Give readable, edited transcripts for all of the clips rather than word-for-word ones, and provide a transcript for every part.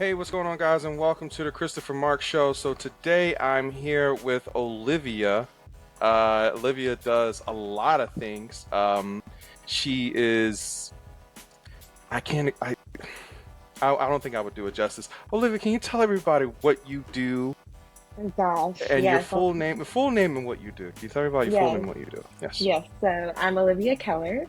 Hey, what's going on, guys, and welcome to the Christopher Marc Show. So today I'm here with Olivia. Olivia does a lot of things. She is. I can't. I don't think I would do it justice. Olivia, can you tell everybody what you do Oh gosh, and your yes, full name, and what you do? Can you tell everybody your full name yes, and what you do? Yes. yes. So I'm Olivia Keller,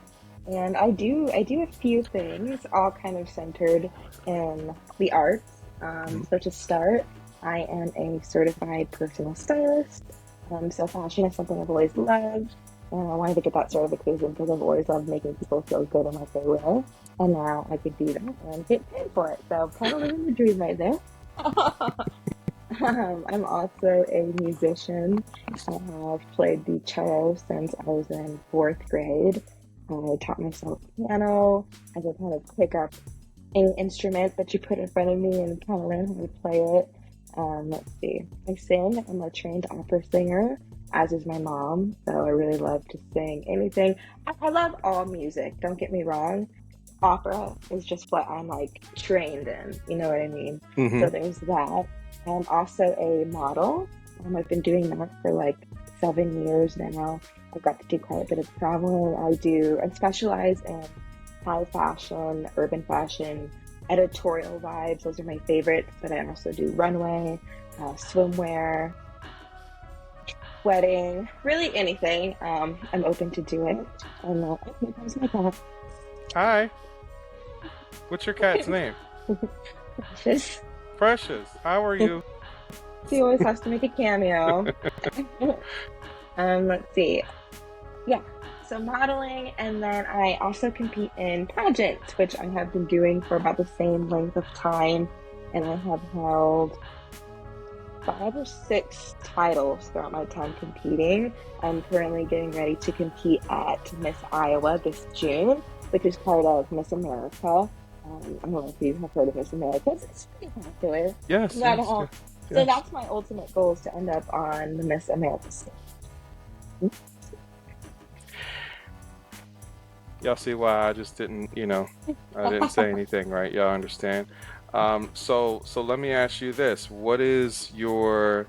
and I do a few things, all kind of centered in the arts. Mhm. So to start, I am a certified personal stylist. So fashion is something I've always loved, and I wanted to get that certification because I've always loved making people feel good in what they wear, and now I could do that and get paid for it. So kind of living the dream right there. I'm also a musician. I have played the cello since I was in fourth grade. I taught myself piano. I could kind of pick up any instrument that you put in front of me and kind of learn how to play it. Let's see. I sing. I'm a trained opera singer, as is my mom. So I really love to sing anything. I love all music. Don't get me wrong. Opera is just what I'm like trained in. You know what I mean? Mm-hmm. So there's that. I'm also a model. I've been doing that for like 7 years now. I've got to do quite a bit of traveling. I specialize in high fashion, urban fashion, editorial vibes. Those are my favorites. But I also do runway, swimwear, wedding, really anything. I'm open to do it. And here comes my cat. Hi. What's your cat's name? Precious. Precious. How are you? He always has to make a cameo. Let's see. Yeah, so modeling, and then I also compete in pageants, which I have been doing for about the same length of time, and I have held 5 or 6 titles throughout my time competing. I'm currently getting ready to compete at Miss Iowa this June, which is part of Miss America. I don't know if you have heard of Miss America. It's pretty popular. Yes, But, yes, yes, so yes. that's my ultimate goal is to end up on the Miss America stage. Y'all see why I just didn't, I didn't say anything, right? Y'all understand? So let me ask you this: What is your,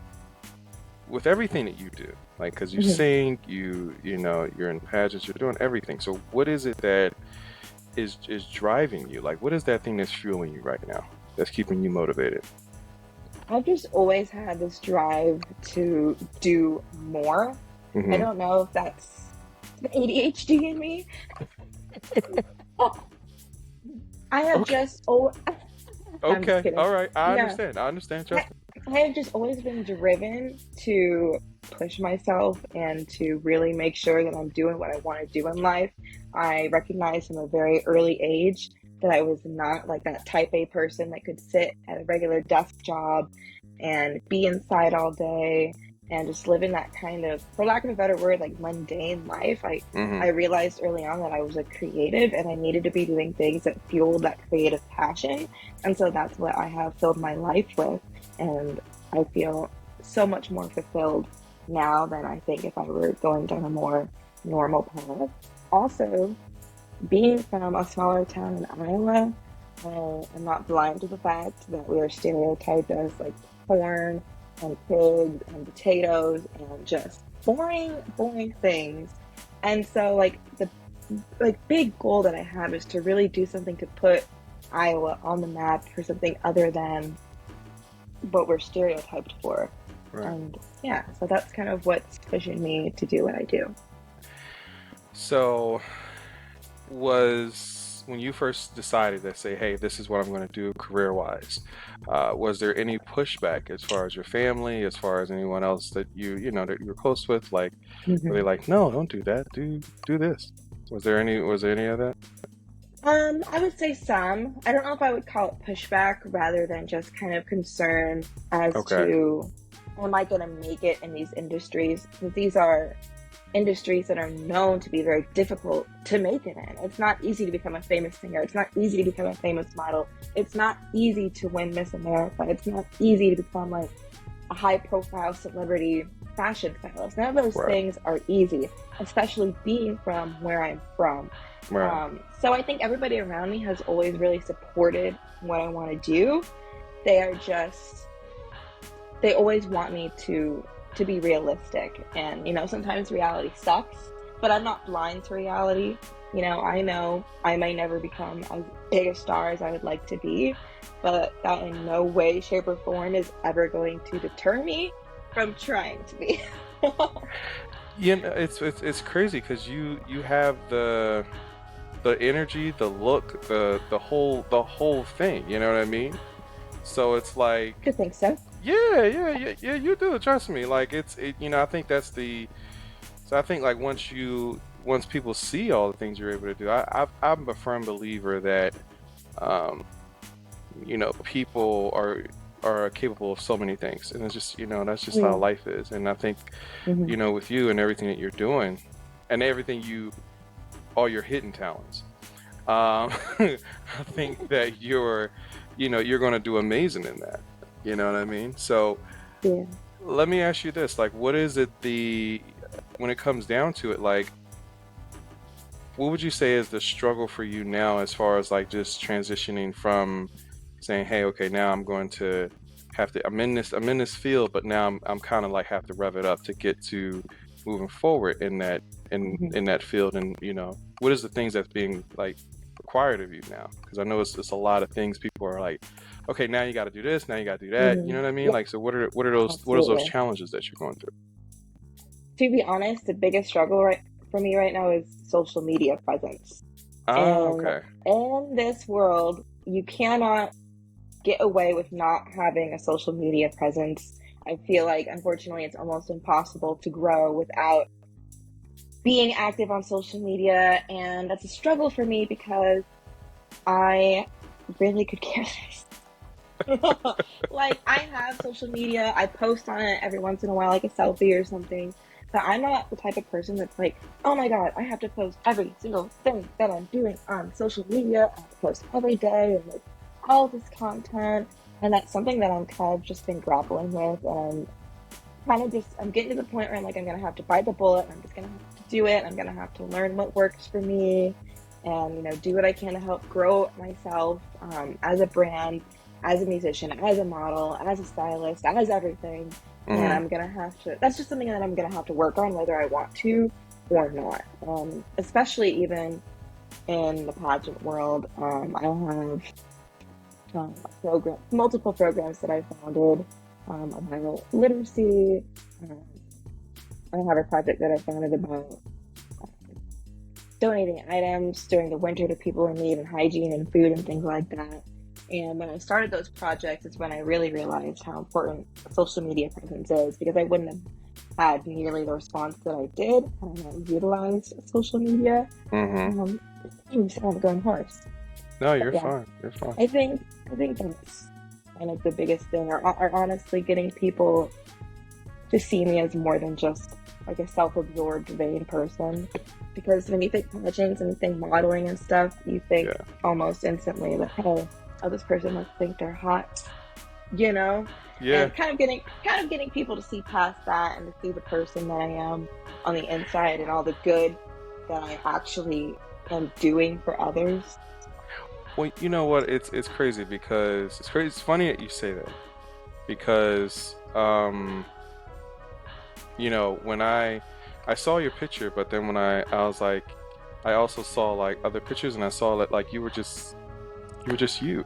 with everything that you do, like, because you Mhm. sing, you're in pageants, you're doing everything. So what is it that is driving you? Like, what is that thing that's fueling you right now? That's keeping you motivated? I've just always had this drive to do more. I Hmm. don't know if that's the ADHD in me. I have Okay. just, oh, I'm just Okay. kidding. All right. I Yeah, understand. I understand. I, Trust me. I have just always been driven to push myself and to really make sure that I'm doing what I want to do in life. I recognized from a very early age that I was not like that type A person that could sit at a regular desk job and be inside all day and just live in that kind of, for lack of a better word, like mundane life. I Hmm. realized early on that I was a creative and I needed to be doing things that fueled that creative passion. And so that's what I have filled my life with. And I feel so much more fulfilled now than I think if I were going down a more normal path. Also, being from a smaller town in Iowa, I am not blind to the fact that we are stereotyped as like corn and pigs and potatoes and just boring, boring things. And so, like the big goal that I have is to really do something to put Iowa on the map for something other than what we're stereotyped for. Right. And yeah, so that's kind of what's pushing me to do what I do. So, was when you first decided to say, "Hey, this is what I'm going to do career-wise," was there any pushback as far as your family, as far as anyone else that that you were close with? Like, were they Mhm. like, "No, don't do that. Do this." Was there any of that? I would say some. I don't know if I would call it pushback rather than just kind of concern as Okay. to am I going to make it in these industries? Because these are industries that are known to be very difficult to make it in. It's not easy to become a famous singer. It's not easy to become a famous model. It's not easy to win Miss America. It's not easy to become like a high profile celebrity fashion stylist. None of those Right. things are easy, especially being from where I'm from. Right. So I think everybody around me has always really supported what I want to do. they are just, they always want me to be realistic. And sometimes reality sucks, but I'm not blind to reality. I know I may never become as big a star as I would like to be, but that in no way, shape, or form is ever going to deter me from trying to be. It's crazy because you have the energy, the look, the whole thing. You know what I mean? So it's I like, think so. yeah, you do. Trust me. Like I think that's the. So I think like once people see all the things you're able to do, I'm a firm believer that um, people are capable of so many things, and it's just that's just how Yeah. life is. And I think Hmm. with you and everything that you're doing, and everything all your hidden talents, I think that you're going to do amazing in that. You know what I mean? So Yeah. let me ask you this: like, what is it when it comes down to it, like, what would you say is the struggle for you now, as far as like just transitioning from saying, "Hey, okay, now I'm going to have to. I'm in this field, but now I'm kind of like have to rev it up to get to moving forward in that Hmm. in that field." And what is the things that's being like required of you now? Because I know it's a lot of things. People are like, "Okay, now you got to do this. Now you got to do that." You Hmm. know what I mean? Yeah, Like, so what are those absolutely. challenges that you're going through? To be honest, the biggest struggle for me right now is social media presence. Ah, And okay. in this world, you cannot get away with not having a social media presence. I feel like, unfortunately, it's almost impossible to grow without being active on social media. And that's a struggle for me because I really could care less. Like, I have social media, I post on it every once in a while, like a selfie or something. But I'm not the type of person that's like, oh my god, I have to post every single thing that I'm doing on social media. I have to post every day and like all this content. And that's something that I'm kind of just been grappling with. And I'm getting to the point where I'm like, I'm gonna have to bite the bullet. I'm just gonna have to do it. I'm gonna have to learn what works for me, and do what I can to help grow myself as a brand, as a musician, as a model, as a stylist, as everything. And Mm-hmm. I'm gonna have to. That's just something that I'm gonna have to work on, whether I want to or not. Especially even in the pageant world, I have multiple programs that I founded about literacy. Um, I have a project that I founded about donating items during the winter to people in need and hygiene and food and things like that. And when I started those projects, it's when I really realized how important social media presence is, because I wouldn't have had nearly the response that I did had I not utilized social media. Mm-hmm. Um, I'm going hoarse. No, But you're yeah, fine. You're fine. I think that's kind of the biggest thing, or honestly getting people to see me as more than just like a self-absorbed vain person. Because when you think pageants and you think modeling and stuff, you think Yeah. almost instantly that, hey, oh, this person must think they're hot, you know? Yeah. And kind of getting people to see past that and to see the person that I am on the inside and all the good that I actually am doing for others. Well, you know what? It's crazy because it's crazy. It's funny that you say that because when I saw your picture, but then when I was like, I also saw like other pictures, and I saw that like you were just you,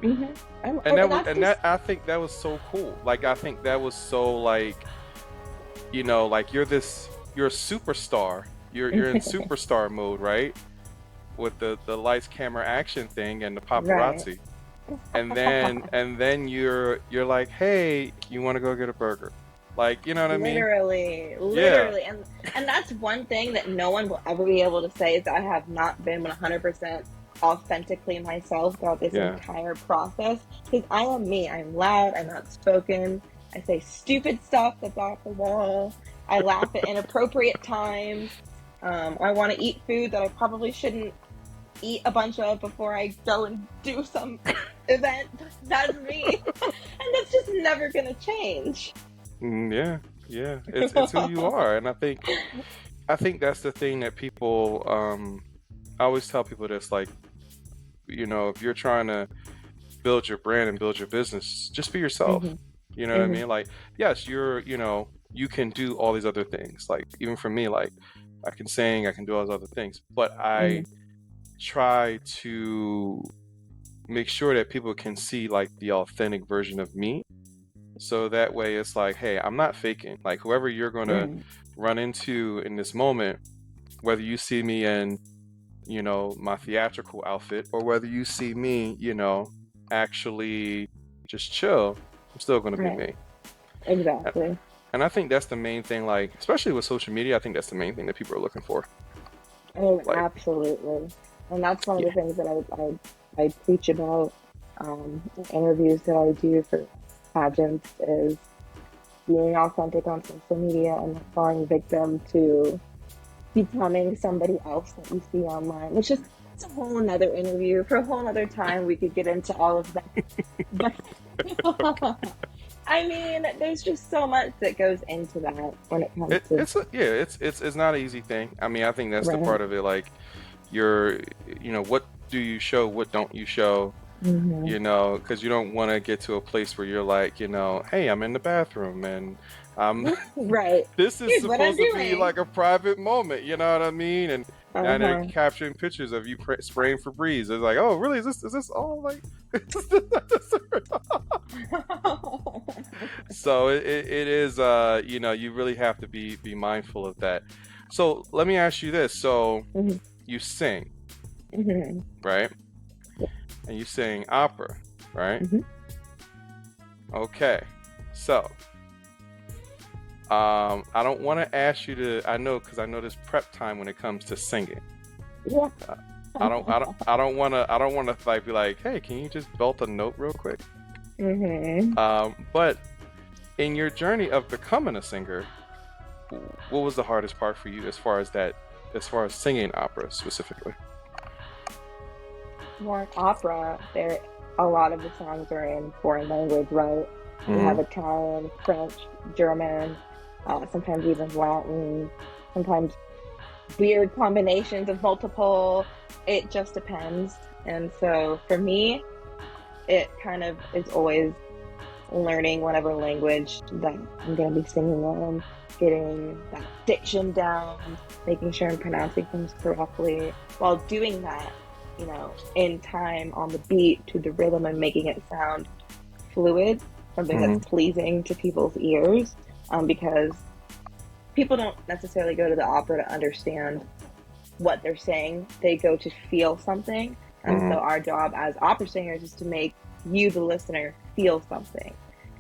Mm-hmm. and that And was that's and just that I think that was so cool. Like I think that was so like like you're a superstar. You're in superstar mode, right? With the lights, camera, action thing and the right. paparazzi. And then you're like, hey, you want to go get a burger? Like, you know what I mean? Literally, Yeah, literally. And that's one thing that no one will ever be able to say, is that I have not been 100% authentically myself throughout this yeah. entire process. Because I am me. I'm loud, I'm outspoken, I say stupid stuff that's off the wall, I laugh at inappropriate times. I want to eat food that I probably shouldn't eat a bunch of before I go and do some event. That's me. And that's just never gonna change. Yeah, yeah. It's who you are, and I think that's the thing that people. I always tell people this, like, if you're trying to build your brand and build your business, just be yourself. Mm-hmm. You know what I Mm-hmm. mean? Like, yes, you can do all these other things. Like, even for me, like, I can sing, I can do all those other things, but I Mm-hmm. try to make sure that people can see like the authentic version of me. So that way it's like, hey, I'm not faking. Like, whoever you're going to Right. run into in this moment, whether you see me in, my theatrical outfit, or whether you see me, actually just chill, I'm still going to be Right. me. Exactly. And I think that's the main thing, like, especially with social media, I think that's the main thing that people are looking for. Oh, Like, absolutely. And that's one of yeah. the things that I preach about in interviews that I do for pageants is being authentic on social media and not falling victim to becoming somebody else that you see online, which is it's a whole another interview for a whole other time. We could get into all of that. But I mean, there's just so much that goes into that when it comes to It's not an easy thing. I mean, I think that's the right. part of it. Like, you're, what do you show? What don't you show? Hmm. Because you don't want to get to a place where you're like, hey, I'm in the bathroom and I'm Right. this is Here's what I'm supposed to be doing. like a private moment, you know what I mean? And now they're Uh-huh. capturing pictures of you spraying Febreze. It's like, oh, really? Is this all like? So it is, you really have to be mindful of that. So let me ask you this. So Hmm. you sing, Hmm. right? And you sing opera, right? Hmm. Okay. So I don't want to ask you to. I know, because I know there's prep time when it comes to singing. Yeah. Uh, I don't want to like be like, hey, can you just belt a note real quick? Hmm. But in your journey of becoming a singer, what was the hardest part for you as far as singing opera specifically? More opera, there a lot of the songs are in foreign language, right? We Mm-hmm. have Italian, French, German, sometimes even Latin, sometimes weird combinations of multiple. It just depends. And so for me, it kind of is always learning whatever language that I'm going to be singing in, getting that diction down, making sure I'm pronouncing things correctly while doing that, in time on the beat to the rhythm and making it sound fluid, something that's Mm-hmm. pleasing to people's ears, because people don't necessarily go to the opera to understand what they're saying. They go to feel something. And so Mm-hmm. our job as opera singers is to make you, the listener, feel something.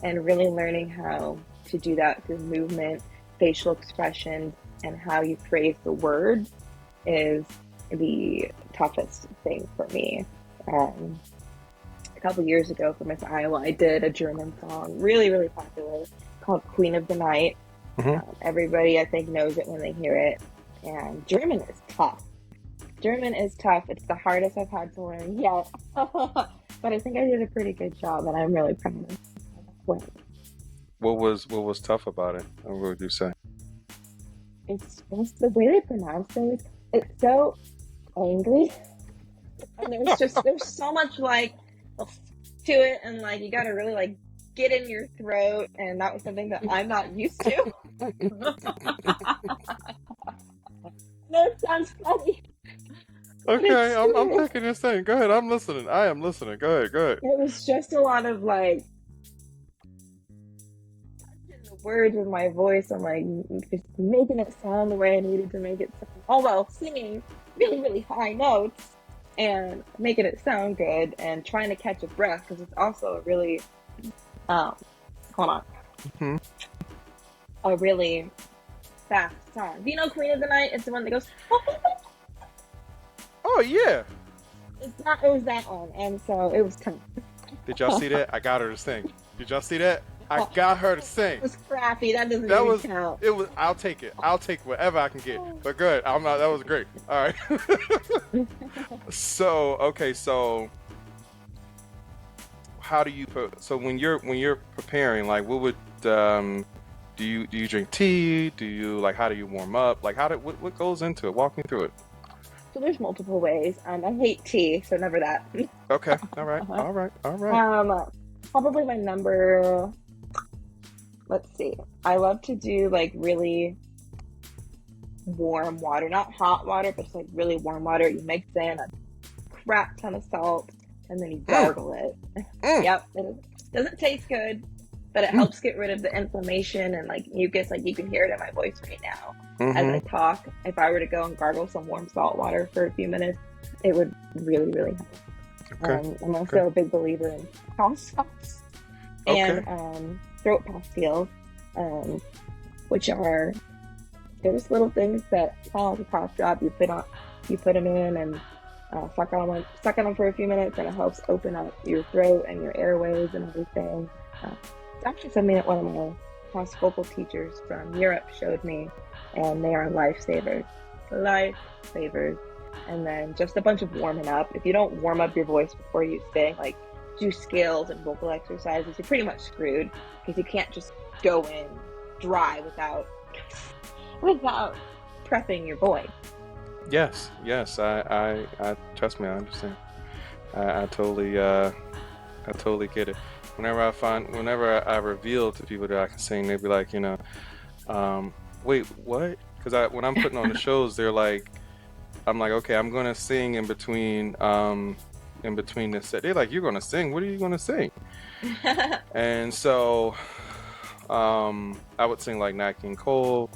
And really learning how to do that through movement, facial expression, and how you phrase the words is the toughest thing for me. A couple years ago for Miss Iowa, I did a German song, really, really popular, called Queen of the Night. Mm-hmm. Everybody, I think, knows it when they hear it. And German is tough. German is tough. It's the hardest I've had to learn yet. But I think I did a pretty good job, and I'm really proud of it. What was tough about it? What would you say? It's just the way they pronounce things. It's so angry, and there's so much like to it, and like you got to really like get in your throat, and that was something that I'm not used to. That sounds funny, but Okay, it's I'm true. taking this thing. Go ahead, I'm listening. I am listening. Go ahead, go ahead. It was just a lot of like the words with my voice. I'm like just making it sound the way I needed to make it sound. Oh well, singing really, really high notes and making it sound good and trying to catch a breath because it's also a really um hold on, Hmm. a really fast song. Do you know Queen of the Night? It's the one that goes Oh yeah. it's not it was that one, and so it was tough. Did y'all see that? I got her to sing. Did y'all see that? I got her to sing. It was crappy. That doesn't That even was count. it was I'll take it. I'll take whatever I can get. But good. I'm not that was great. All right. So, okay, so how do you put so when you're preparing, like what would do you drink tea? Do you like how do you warm up? Like what goes into it? Walk me through it. So there's multiple ways. I hate tea, so never that. Okay. All right. All right. All right. Probably my number. Let's see. I love to do like really warm water, not hot water, but just like really warm water. You mix in a crap ton of salt and then you gargle it. Yep, doesn't taste good, but it helps get rid of the inflammation and like mucus. Like you can hear it in my voice right now as I talk. If I were to go and gargle some warm salt water for a few minutes, it would really, really help. Okay. I'm also a big believer in cough drops and throat pastilles, which are there's little things that kind of like a cough drop. You put them in and suck on them for a few minutes, and it helps open up your throat and your airways and everything. It's actually something that one of my past vocal teachers from Europe showed me, and they are lifesavers. And then just a bunch of warming up. If you don't warm up your voice before you sing, like do scales and vocal exercises, you're pretty much screwed because you can't just go in dry without prepping your voice. Yes. I trust me. I understand. I totally get it. Whenever I reveal to people that I can sing, they'd be like, wait, what? Because when I'm putting on the shows, they're like, I'm like, okay, I'm gonna sing in between the set. They're like, you're gonna sing? What are you gonna sing? And so, I would sing like Nat King Cole,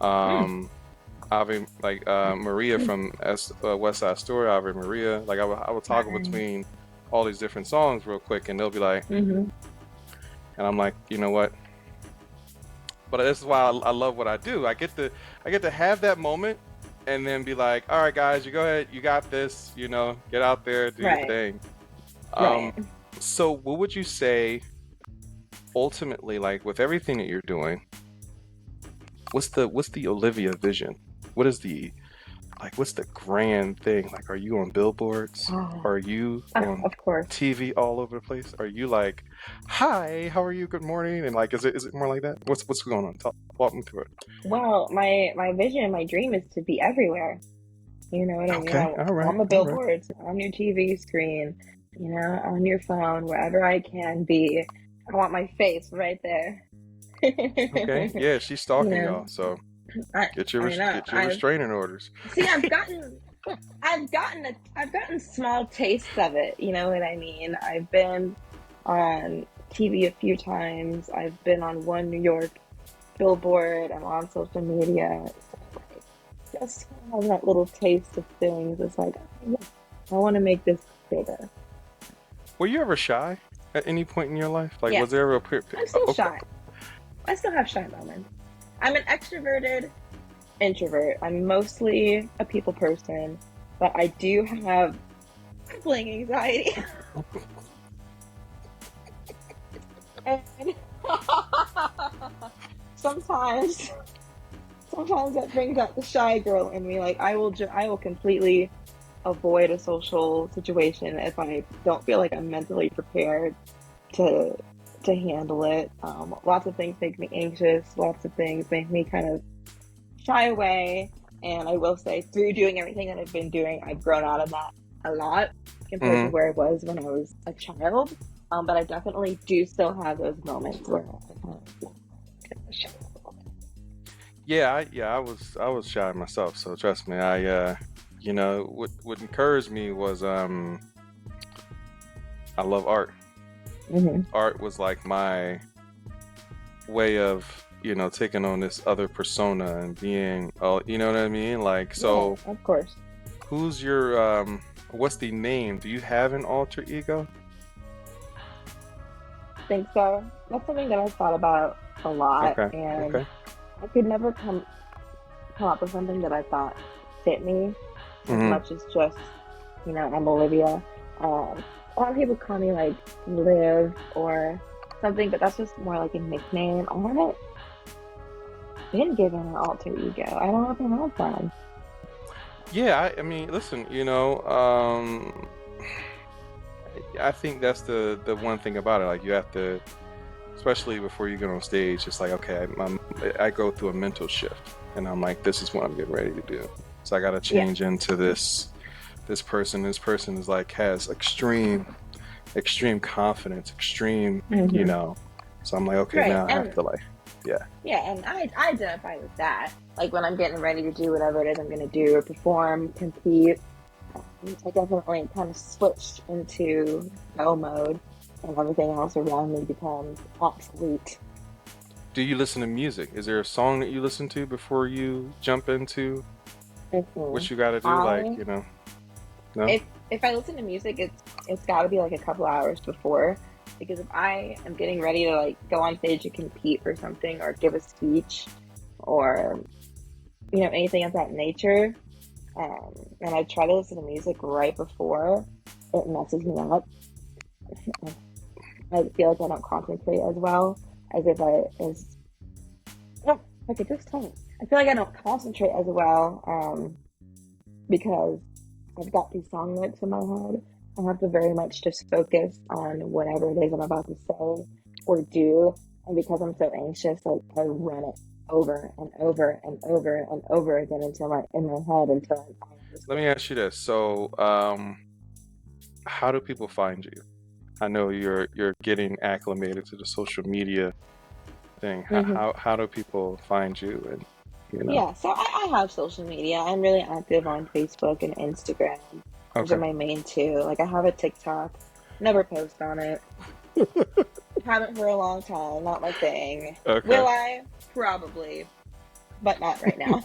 Ave, like Maria from West Side Story, Ave Maria. Like I would toggle between all these different songs real quick, and they'll be like, and I'm like, you know what? But this is why I love what I do. I get to have that moment, and then be like, all right, guys, you go ahead, you got this. Get out there, do your thing. So, what would you say? Ultimately, like with everything that you're doing, what's the Olivia vision? What's the grand thing? Like, are you on billboards? Are you on of course TV all over the place? Are you like, hi, how are you? Good morning. And like, is it more like that? What's going on? Walk me through it. Well, my vision, my dream is to be everywhere. You know what I mean? Okay, all right. On the billboards, on your TV screen, on your phone, wherever I can be. I want my face right there. Okay. Yeah, she's stalking y'all, so get your restraining orders. See, I've gotten small tastes of it. You know what I mean? I've been on TV a few times. I've been on one New York billboard. I'm on social media. Just have that little taste of things. It's like, I want to make this bigger. Were you ever shy at any point in your life? Like, was there ever a period? I'm still shy. I still have shy moments. I'm an extroverted introvert. I'm mostly a people person, but I do have crippling anxiety. And sometimes that brings out the shy girl in me. Like I will completely avoid a social situation if I don't feel like I'm mentally prepared to handle it. Lots of things make me anxious. Lots of things make me kind of shy away. And I will say, through doing everything that I've been doing, I've grown out of that a lot compared to where I was when I was a child. But I definitely do still have those moments where I kind of shy a little bit. Yeah, I was shy myself. So trust me, what encouraged me was I love art. Art was like my way of taking on this other persona and being you know what I mean, like, so yeah, of course. Who's your what's the name? Do you have an alter ego? I think so. That's something that I've thought about a lot. And I could never come up with something that I thought fit me as much as just I'm Olivia. A lot of people call me like Liv or something, but that's just more like a nickname. I haven't been given an alter ego. I don't know if I have one. Yeah, I mean, listen, I think that's the one thing about it. Like, you have to, especially before you get on stage, it's like, okay, I go through a mental shift, and I'm like, this is what I'm getting ready to do. So I got to Yeah. change into this person. This person is like has extreme confidence, extreme, you Hmm. know. So I'm like, okay, Right. now I have And to like, yeah. yeah, and I identify with that. Like when I'm getting ready to do whatever it is I'm going to do or perform, compete, I definitely kind of switched into go mode, and everything else around me becomes obsolete. Do you listen to music? Is there a song that you listen to before you jump into Hmm. what you got to do? Like, I no? if I listen to music, it's got to be like a couple hours before, because if I am getting ready to like go on stage to compete for something or give a speech or anything of that nature, and I try to listen to music right before, it messes me up. I feel like I don't concentrate as well as if I as oh, I could just tell. I feel like I don't concentrate as well, because I've got these song lyrics in my head. I have to very much just focus on whatever it is I'm about to say or do. And because I'm so anxious, like I run it over and over and over and over again until my in my head until I finally just Let me ask you this. So, how do people find you? I know you're getting acclimated to the social media thing. How get. how, how do people find you? And Yeah, so I have social media. I'm really active on Facebook and Instagram. Those are okay, my main two. Like I have a TikTok, never post on it. Haven't for a long time, not my thing. okay. Will I? Probably, but not right now.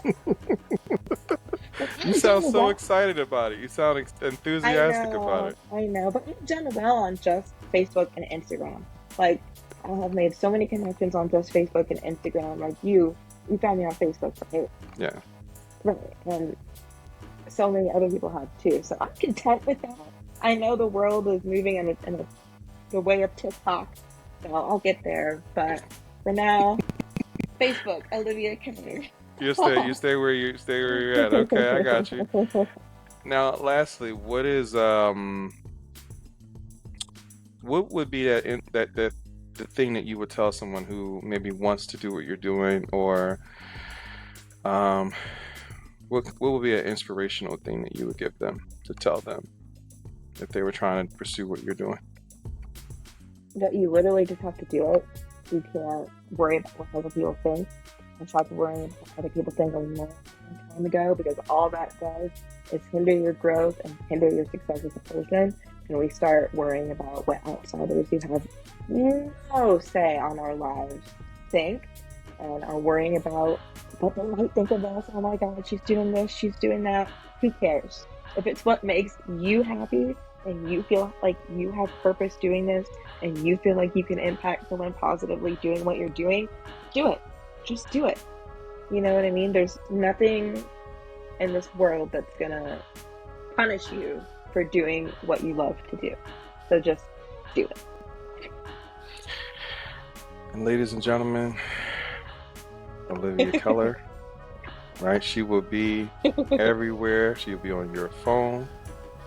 But You I've sound done so well. excited about it. You sound enthusiastic about it. I know, but I've done well on just Facebook and Instagram. Like I have made so many connections on just Facebook and Instagram. Like you found me on Facebook, right? Yeah. Right, and so many other people have too. So I'm content with that. I know the world is moving in the way of TikTok, so I'll get there. But for now, Facebook, Olivia Keller. You stay where you're at. Okay, I got you. Now, lastly, what would be that the thing that you would tell someone who maybe wants to do what you're doing, or um, what would be an inspirational thing that you would give them to tell them if they were trying to pursue what you're doing? That you literally just have to do it. You can't worry about what other people think. I stopped worrying about what other people think a long time ago, because all that does is hinder your growth and hinder your success as a person. And we start worrying about what outsiders who have no say on our lives think, and are worrying about what they might think of us. Oh my God, she's doing this, she's doing that. Who cares? If it's what makes you happy and you feel like you have purpose doing this, and you feel like you can impact someone positively doing what you're doing, do it. Just do it. You know what I mean? There's nothing in this world that's gonna punish you for doing what you love to do. So just do it. And ladies and gentlemen, Olivia Keller, right? She will be everywhere. She'll be on your phone.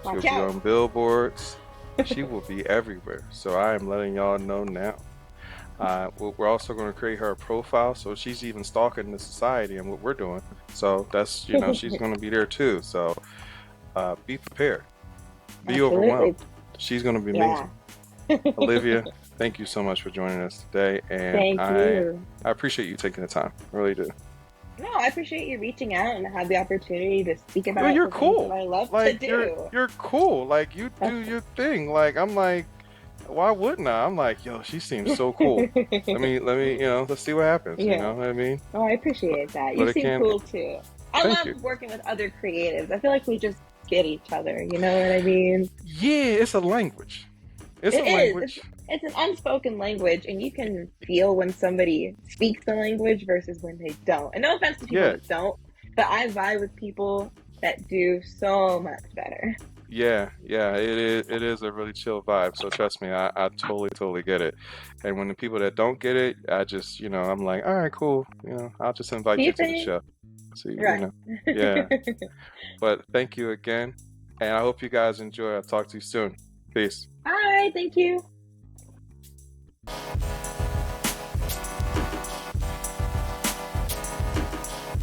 She'll Watch be out. on billboards. She will be everywhere. So I am letting y'all know now. We're also going to create her a profile, so she's even stalking the society and what we're doing. So that's, she's going to be there too. So be prepared. Be overwhelmed. Absolutely. She's going to be Yeah. amazing. Olivia, thank you so much for joining us today, and Thank I you. I appreciate you taking the time. I really do. No, I appreciate you reaching out and have the opportunity to speak Yo, about you're the things that cool. I love to Like do. you're cool. Like you do your thing. Like I'm like, why wouldn't I? I'm like, yo, she seems so cool. Let me, let's see what happens. You Yeah. know what I mean? Oh, I appreciate that. You But it seem can't. cool too. I Thank you. love working with other creatives. I feel like we just get each other. You know what I mean? Yeah, it's a language. It's a It is. language. It's an unspoken language, and you can feel when somebody speaks the language versus when they don't. And no offense to people Yeah, that don't, but I vibe with people that do so much better. yeah. It is a really chill vibe. So trust me, I totally get it. And when the people that don't get it, I just, I'm like, all right, cool. I'll just invite you You to the think? show. So, Right. yeah. But thank you again, and I hope you guys enjoy. I'll talk to you soon. Peace. All right. Thank you.